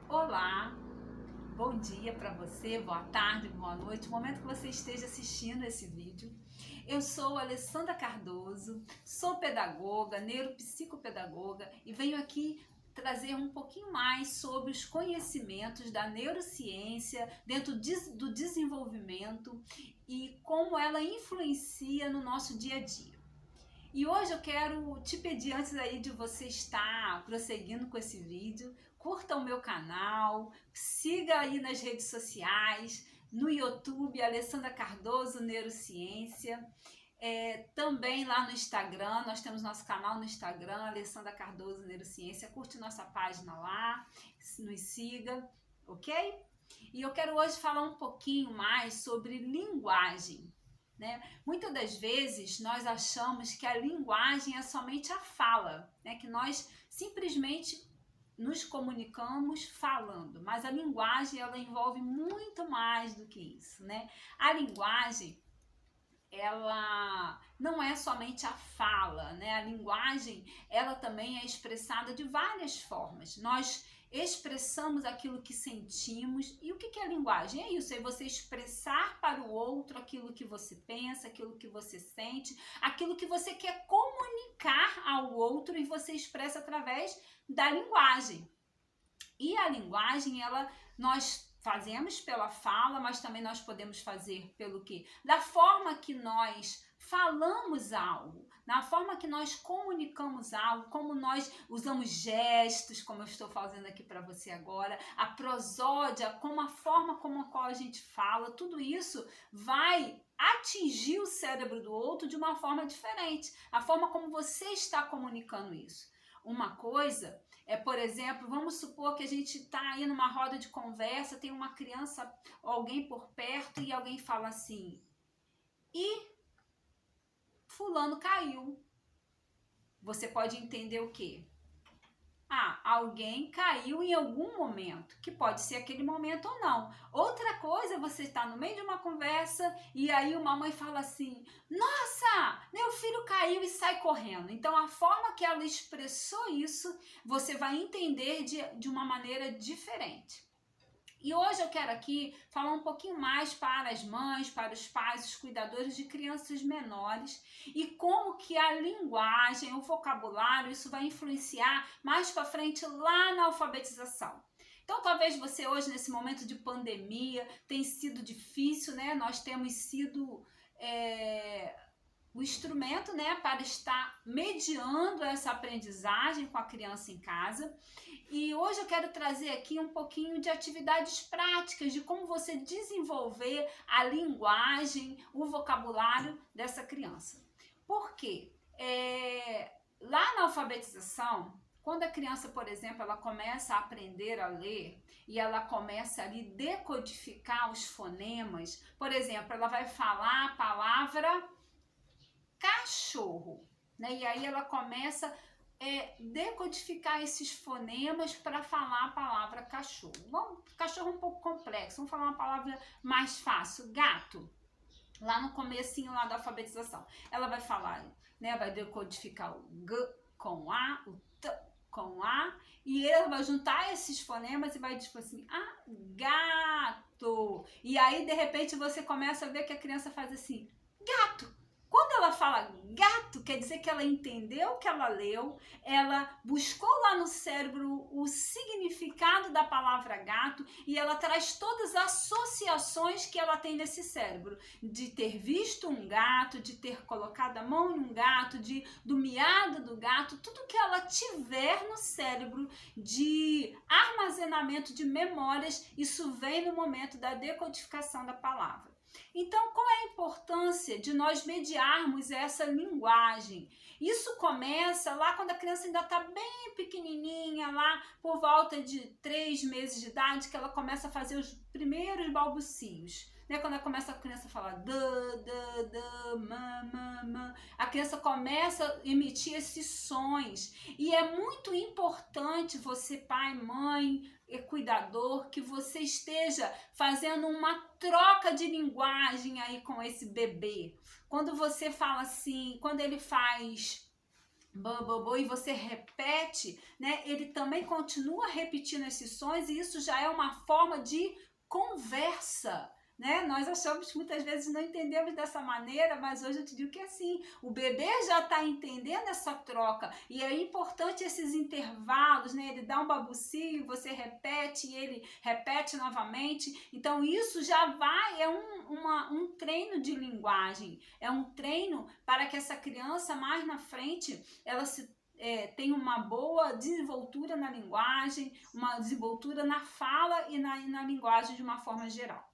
Olá, bom dia para você, boa tarde, boa noite, no momento que você esteja assistindo esse vídeo. Eu sou Alessandra Cardoso, sou pedagoga, neuropsicopedagoga e venho aqui trazer um pouquinho mais sobre os conhecimentos da neurociência dentro do desenvolvimento e como ela influencia no nosso dia a dia. E hoje eu quero te pedir, antes aí de você estar prosseguindo com esse vídeo, curta o meu canal, siga aí nas redes sociais, no YouTube, Alessandra Cardoso Neurociência, também lá no Instagram, nós temos nosso canal no Instagram, Alessandra Cardoso Neurociência, curte nossa página lá, nos siga, ok? E eu quero hoje falar um pouquinho mais sobre linguagem. Né? Muitas das vezes nós achamos que a linguagem é somente a fala, né? Que nós simplesmente nos comunicamos falando, mas a linguagem ela envolve muito mais do que isso, né? A linguagem ela não é somente a fala, né? A linguagem ela também é expressada de várias formas. Nós expressamos aquilo que sentimos. E o que é a linguagem? É isso, é você expressar para o outro aquilo que você pensa, aquilo que você sente, aquilo que você quer comunicar ao outro e você expressa através da linguagem. E a linguagem, nós fazemos pela fala, mas também nós podemos fazer pelo quê? Da forma que nós falamos algo, na forma que nós comunicamos algo, como nós usamos gestos, como eu estou fazendo aqui para você agora, a prosódia, como a forma como a qual a gente fala, tudo isso vai atingir o cérebro do outro de uma forma diferente, a forma como você está comunicando isso. Uma coisa por exemplo, vamos supor que a gente está aí numa roda de conversa, tem uma criança ou alguém por perto e alguém fala assim, e fulano caiu. Você pode entender o quê? Alguém caiu em algum momento, que pode ser aquele momento ou não. Outra coisa, você está no meio de uma conversa e aí uma mãe fala assim, nossa, meu filho caiu e sai correndo. Então a forma que ela expressou isso, você vai entender de uma maneira diferente. E hoje eu quero aqui falar um pouquinho mais para as mães, para os pais, os cuidadores de crianças menores e como que a linguagem, o vocabulário, isso vai influenciar mais para frente lá na alfabetização. Então, talvez você hoje, nesse momento de pandemia, tenha sido difícil, né? Nós temos sido o instrumento, né, para estar mediando essa aprendizagem com a criança em casa. E hoje eu quero trazer aqui um pouquinho de atividades práticas, de como você desenvolver a linguagem, o vocabulário dessa criança. Por quê? Lá na alfabetização, quando a criança, por exemplo, ela começa a aprender a ler e ela começa ali decodificar os fonemas, por exemplo, ela vai falar a palavra cachorro, né? E aí ela começa decodificar esses fonemas para falar a palavra cachorro. Cachorro é um pouco complexo, vamos falar uma palavra mais fácil, gato. Lá no comecinho lá da alfabetização, ela vai falar, né? Vai decodificar o G com A, o T com A, e ela vai juntar esses fonemas e vai dizer assim, gato. E aí, de repente, você começa a ver que a criança faz assim, gato. Quando ela fala gato, quer dizer que ela entendeu o que ela leu, ela buscou lá no cérebro o significado da palavra gato e ela traz todas as associações que ela tem nesse cérebro, de ter visto um gato, de ter colocado a mão em um gato, do miado do gato, tudo que ela tiver no cérebro de armazenamento de memórias, isso vem no momento da decodificação da palavra. Então, qual é a importância de nós mediarmos essa linguagem? Isso começa lá quando a criança ainda está bem pequenininha, lá por volta de 3 meses de idade, que ela começa a fazer os primeiros balbucios. Né? Quando a criança fala ma, a criança começa a emitir esses sons. E é muito importante você, pai, mãe, cuidador, que você esteja fazendo uma troca de linguagem aí com esse bebê. Quando você fala assim, quando ele faz e você repete, né? Ele também continua repetindo esses sons e isso já é uma forma de conversa, né? Nós achamos que muitas vezes não entendemos dessa maneira, mas hoje eu te digo que é assim. O bebê já está entendendo essa troca e é importante esses intervalos, né? Ele dá um babucio, você repete e ele repete novamente. Então isso já vai, é um treino de linguagem, é um treino para que essa criança mais na frente ela tem uma boa desenvoltura na linguagem, uma desenvoltura na fala e na linguagem de uma forma geral.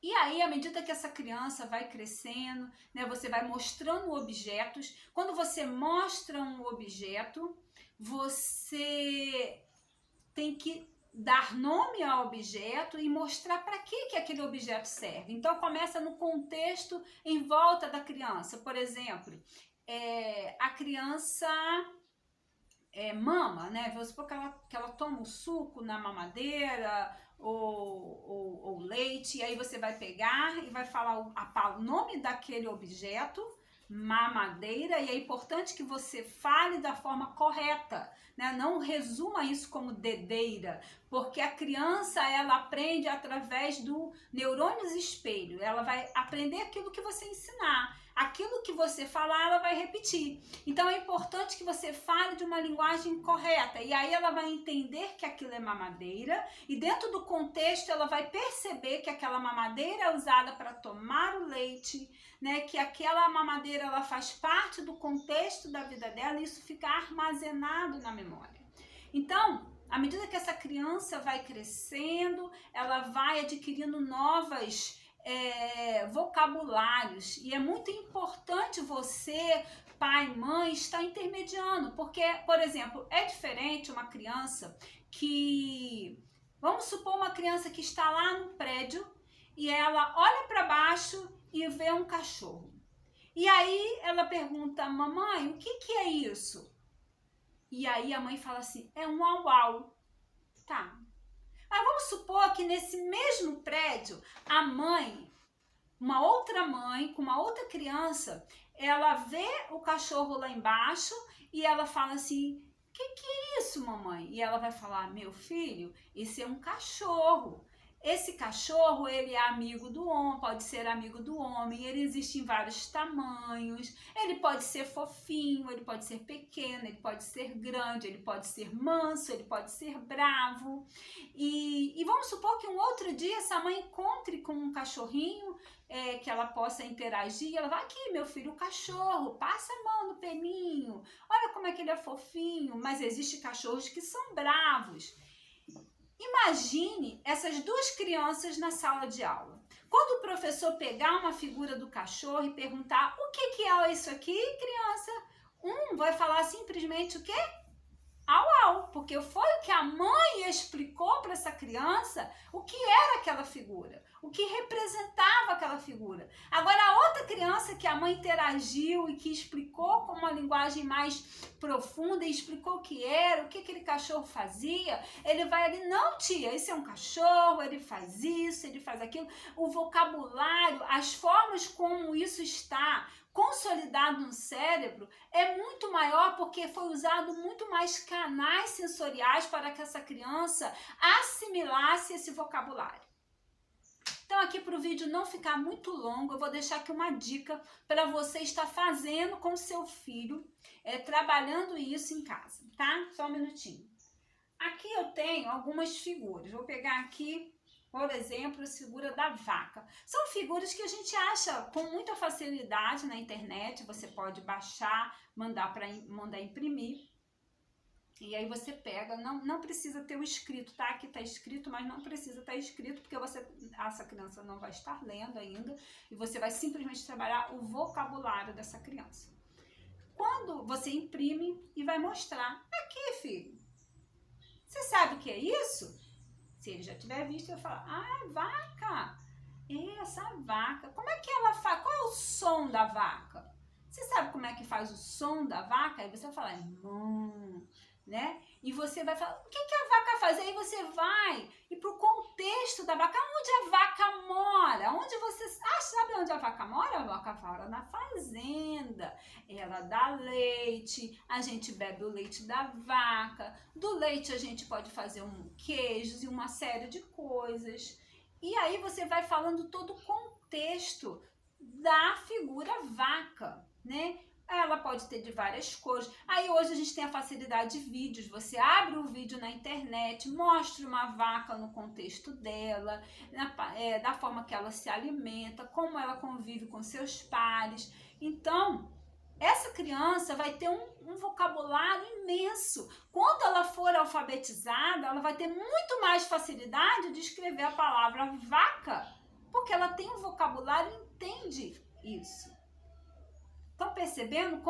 E aí, à medida que essa criança vai crescendo, né, você vai mostrando objetos. Quando você mostra um objeto, você tem que dar nome ao objeto e mostrar para que aquele objeto serve. Então, começa no contexto em volta da criança. Por exemplo, a criança mama, né? Vamos supor que ela toma o suco na mamadeira ou leite, e aí você vai pegar e vai falar o nome daquele objeto, mamadeira, e é importante que você fale da forma correta, né? Não resuma isso como dedeira, porque a criança ela aprende através do neurônios espelho, ela vai aprender aquilo que você ensinar. Aquilo que você falar, ela vai repetir. Então, é importante que você fale de uma linguagem correta. E aí ela vai entender que aquilo é mamadeira. E dentro do contexto, ela vai perceber que aquela mamadeira é usada para tomar o leite, né? Que aquela mamadeira ela faz parte do contexto da vida dela e isso fica armazenado na memória. Então, à medida que essa criança vai crescendo, ela vai adquirindo novas vocabulários e é muito importante você, pai, mãe, estar intermediando, porque, por exemplo, é diferente uma criança que, vamos supor uma criança que está lá no prédio e ela olha para baixo e vê um cachorro. E aí ela pergunta, mamãe, o que é isso? E aí a mãe fala assim, é um uau-uau. Tá. Mas vamos supor que nesse mesmo prédio, a mãe, uma outra mãe com uma outra criança, ela vê o cachorro lá embaixo e ela fala assim, que é isso, mamãe? E ela vai falar, meu filho, esse é um cachorro. Esse cachorro, ele é amigo do homem, pode ser amigo do homem, ele existe em vários tamanhos, ele pode ser fofinho, ele pode ser pequeno, ele pode ser grande, ele pode ser manso, ele pode ser bravo. E vamos supor que um outro dia essa mãe encontre com um cachorrinho que ela possa interagir, ela vai, aqui meu filho, o cachorro, passa a mão no pelinho, olha como é que ele é fofinho, mas existem cachorros que são bravos. Imagine essas duas crianças na sala de aula. Quando o professor pegar uma figura do cachorro e perguntar o que é isso aqui, criança, vai falar simplesmente o quê? Au, au, porque foi o que a mãe explicou para essa criança o que era aquela figura, o que representava aquela figura. Agora, a outra criança que a mãe interagiu e que explicou com uma linguagem mais profunda e explicou o que era, o que aquele cachorro fazia, ele vai ali, não tia, esse é um cachorro, ele faz isso, ele faz aquilo. O vocabulário, as formas como isso está consolidado no cérebro é muito maior porque foi usado muito mais canais sensoriais para que essa criança assimilasse esse vocabulário. Então aqui para o vídeo não ficar muito longo, eu vou deixar aqui uma dica para você estar fazendo com seu filho, trabalhando isso em casa, tá? Só um minutinho. Aqui eu tenho algumas figuras, vou pegar aqui, por exemplo, a figura da vaca. São figuras que a gente acha com muita facilidade na internet, você pode baixar, mandar imprimir. E aí você pega, não precisa ter o escrito, tá? Aqui tá escrito, mas não precisa estar escrito, porque essa criança não vai estar lendo ainda, e você vai simplesmente trabalhar o vocabulário dessa criança. Quando você imprime e vai mostrar, aqui, filho, você sabe o que é isso? Se ele já tiver visto, eu vou falar, vaca, essa vaca, como é que ela faz? Qual é o som da vaca? Você sabe como é que faz o som da vaca? Aí você vai falar, né? E você vai falar, o que a vaca faz? Aí você vai e para o contexto da vaca. Onde a vaca mora? Onde você sabe onde a vaca mora? A vaca mora na fazenda. Ela dá leite, a gente bebe o leite da vaca. Do leite a gente pode fazer queijos e uma série de coisas. E aí você vai falando todo o contexto da figura vaca, né? Ela pode ter de várias cores. Aí hoje a gente tem a facilidade de vídeos. Você abre o vídeo na internet, mostra uma vaca no contexto dela, da forma que ela se alimenta, como ela convive com seus pares. Então, essa criança vai ter um vocabulário imenso. Quando ela for alfabetizada, ela vai ter muito mais facilidade de escrever a palavra vaca, porque ela tem um vocabulário e entende isso. Estão percebendo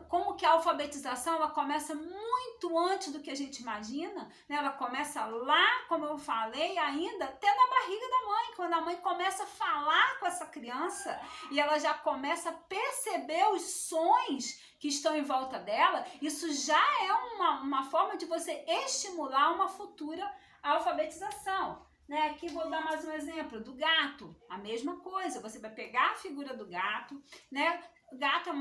como que a alfabetização ela começa muito antes do que a gente imagina? Né? Ela começa lá, como eu falei, ainda até na barriga da mãe, quando a mãe começa a falar com essa criança e ela já começa a perceber os sons que estão em volta dela. Isso já é uma forma de você estimular uma futura alfabetização. Né? Aqui vou dar mais um exemplo do gato, a mesma coisa, você vai pegar a figura do gato, né? O gato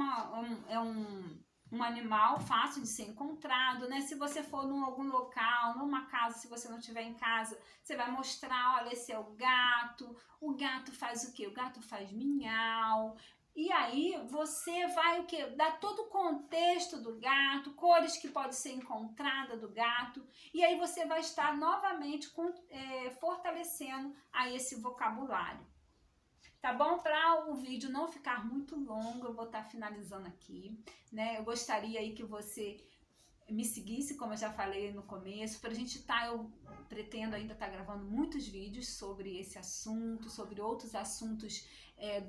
é um animal fácil de ser encontrado, né? Se você for em algum local, numa casa, se você não estiver em casa, você vai mostrar, olha, esse é o gato faz o quê? O gato faz miau. E aí você vai o quê? Dar todo o contexto do gato, cores que podem ser encontradas do gato, e aí você vai estar novamente fortalecendo aí esse vocabulário. Tá bom? Para o vídeo não ficar muito longo, eu vou estar finalizando aqui, né? Eu gostaria aí que você me seguisse, como eu já falei no começo, para a gente eu pretendo ainda estar gravando muitos vídeos sobre esse assunto, sobre outros assuntos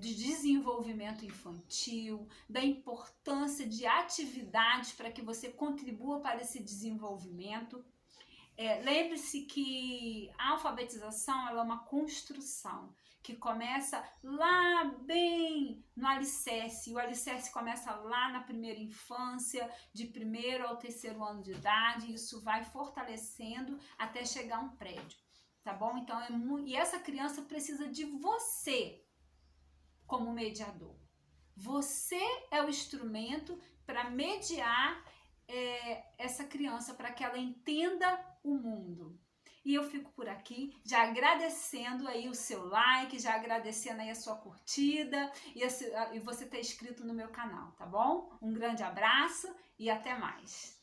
de desenvolvimento infantil, da importância de atividades para que você contribua para esse desenvolvimento. Lembre-se que a alfabetização ela é uma construção que começa lá bem no alicerce. O alicerce começa lá na primeira infância, de 1º ao 3º ano de idade, e isso vai fortalecendo até chegar a um prédio, tá bom? Então, e essa criança precisa de você como mediador. Você é o instrumento para mediar essa criança, para que ela entenda o mundo. E eu fico por aqui, já agradecendo aí o seu like, já agradecendo aí a sua curtida e você ter inscrito no meu canal, tá bom? Um grande abraço e até mais!